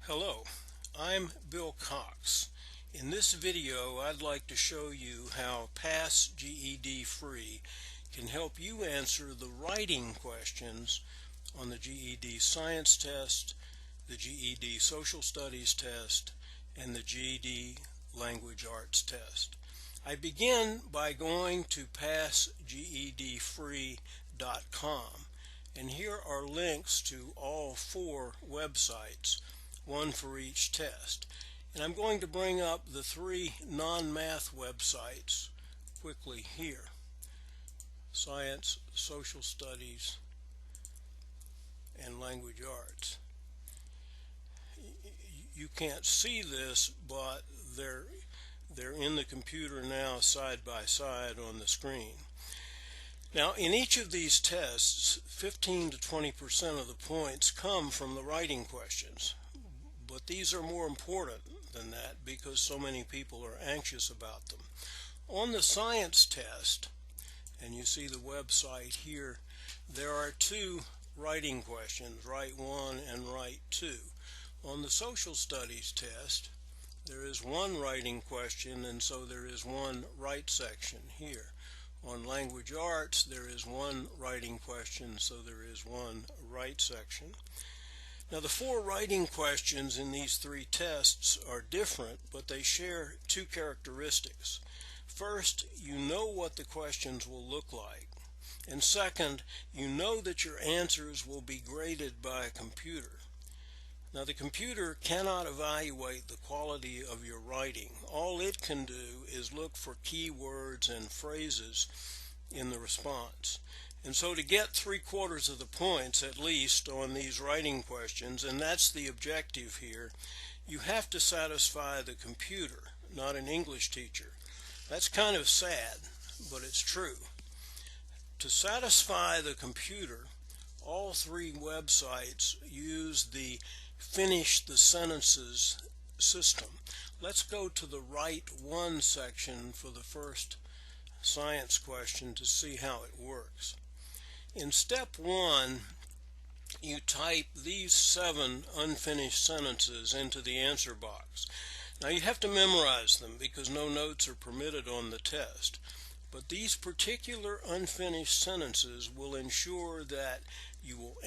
Hello, I'm Bill Cox. In this video, I'd like to show you how PassGEDFree can help you answer the writing questions on the GED Science Test, the GED Social Studies Test, and the GED Language Arts Test. I begin by going to PassGEDFree.com, and here are links to all 4 websites, one for each test. And I'm going to bring up the 3 non-math websites quickly here: Science, Social Studies, and Language Arts. You can't see this, but they're in the computer now side by side on the screen. Now, in each of these tests, 15 to 20% of the points come from the writing questions. But these are more important than that because so many people are anxious about them. On the science test, and you see the website here, there are 2 writing questions, write 1 and write 2. On the social studies test, there is 1 writing question, and so there is 1 write section here. On language arts, there is 1 writing question, so there is 1 write section. Now, the 4 writing questions in these 3 tests are different, but they share 2 characteristics. First, you know what the questions will look like. And second, you know that your answers will be graded by a computer. Now, the computer cannot evaluate the quality of your writing. All it can do is look for keywords and phrases in the response. And so to get 3/4 of the points at least on these writing questions, and that's the objective here, you have to satisfy the computer, not an English teacher. That's kind of sad, but it's true. To satisfy the computer, all 3 websites use the finish the sentences system. Let's go to the write 1 section for the first science question to see how it works. In step 1, you type these 7 unfinished sentences into the answer box. Now, you have to memorize them because no notes are permitted on the test. But these particular unfinished sentences will ensure that you will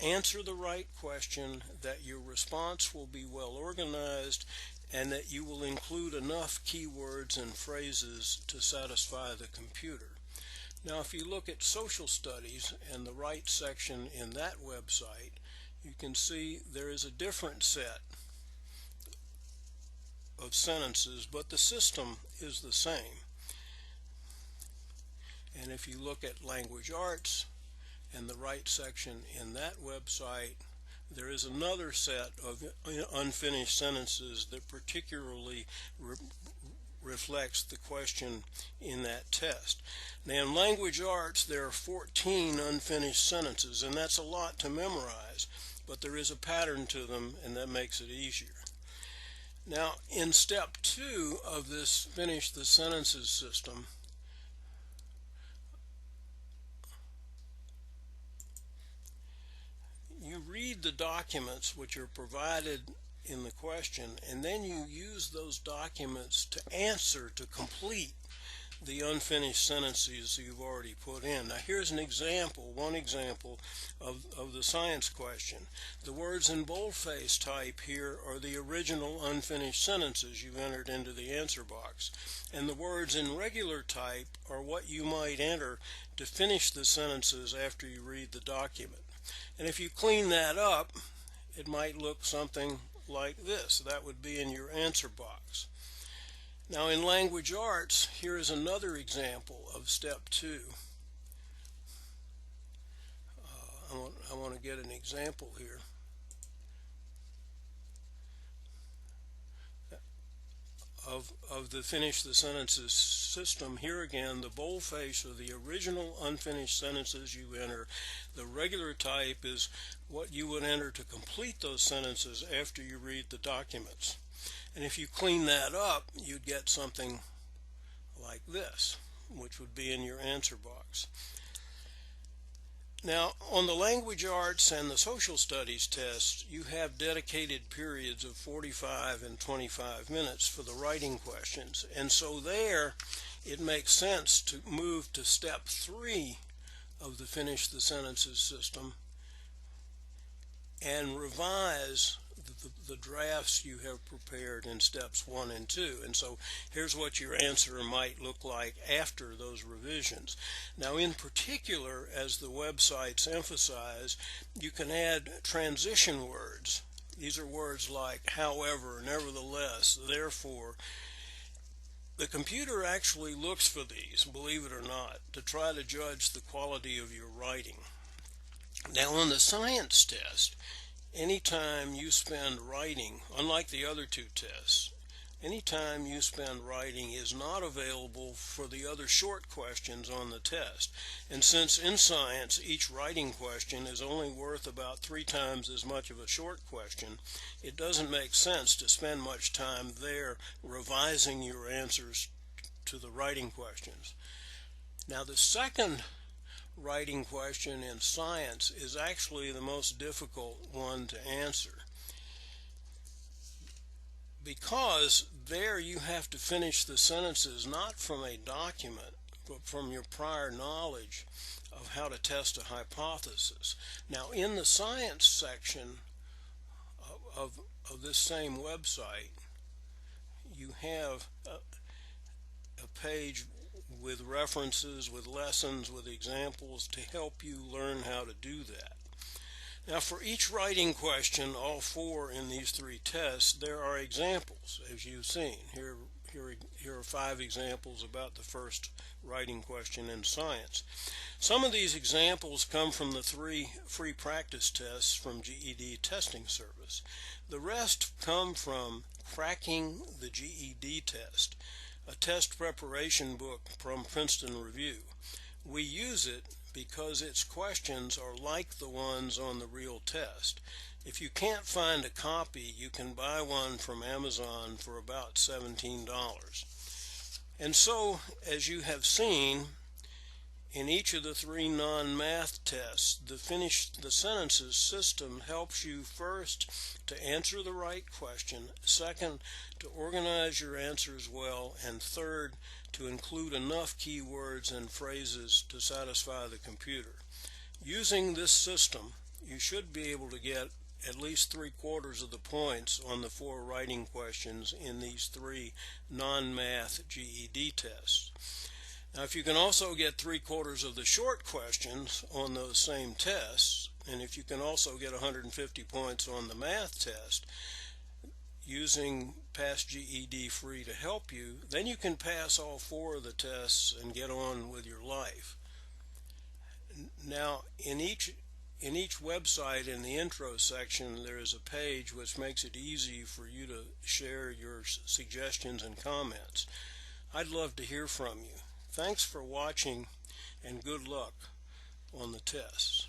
answer the right question, that your response will be well organized, and that you will include enough keywords and phrases to satisfy the computer. Now, if you look at social studies and the write section in that website, you can see there is a different set of sentences, but the system is the same. And if you look at language arts and the write section in that website, there is another set of unfinished sentences that particularly reflects the question in that test. Now, in language arts, there are 14 unfinished sentences, and that's a lot to memorize, but there is a pattern to them, and that makes it easier. Now, in step 2 of this finish the sentences system, you read the documents which are provided in the question, and then you use those documents to answer, to complete the unfinished sentences you've already put in. Now, here's an example, one example of the science question. The words in boldface type here are the original unfinished sentences you entered into the answer box, and the words in regular type are what you might enter to finish the sentences after you read the document. And if you clean that up, it might look something like this. That would be in your answer box. Now, in language arts, here is another example of step 2. I want to get an example here. Of the finish the sentences system. Here again, the boldface are the original unfinished sentences you enter. The regular type is what you would enter to complete those sentences after you read the documents. And if you clean that up, you'd get something like this, which would be in your answer box. Now, on the language arts and the social studies tests, you have dedicated periods of 45 and 25 minutes for the writing questions. And so there, it makes sense to move to step 3 of the Finish the Sentences system and revise the drafts you have prepared in steps 1 and 2. And so here's what your answer might look like after those revisions. Now, in particular, as the websites emphasize, you can add transition words. These are words like however, nevertheless, therefore. The computer actually looks for these, believe it or not, to try to judge the quality of your writing. Now, on the science test, anytime you spend writing, unlike the other 2 tests, anytime you spend writing is not available for the other short questions on the test. And since in science each writing question is only worth about 3 times as much of a short question, it doesn't make sense to spend much time there revising your answers to the writing questions. Now, the second writing question in science is actually the most difficult one to answer, because there you have to finish the sentences not from a document but from your prior knowledge of how to test a hypothesis. Now, in the science section of this same website, you have a page with references, with lessons, with examples to help you learn how to do that. Now, for each writing question, all 4 in these 3 tests, there are examples, as you've seen. Here are 5 examples about the first writing question in science. Some of these examples come from the 3 free practice tests from GED Testing Service. The rest come from Cracking the GED Test, a test preparation book from Princeton Review. We use it because its questions are like the ones on the real test. If you can't find a copy, you can buy one from Amazon for about $17. And so, as you have seen, in each of the 3 non-math tests, the Finish the Sentences system helps you first to answer the right question, second, to organize your answers well, and third, to include enough keywords and phrases to satisfy the computer. Using this system, you should be able to get at least 3/4 of the points on the 4 writing questions in these 3 non-math GED tests. Now, if you can also get 3/4 of the short questions on those same tests, and if you can also get 150 points on the math test, using PassGEDFree to help you, then you can pass all 4 of the tests and get on with your life. Now, in each website, in the intro section, there is a page which makes it easy for you to share your suggestions and comments. I'd love to hear from you. Thanks for watching, and good luck on the tests.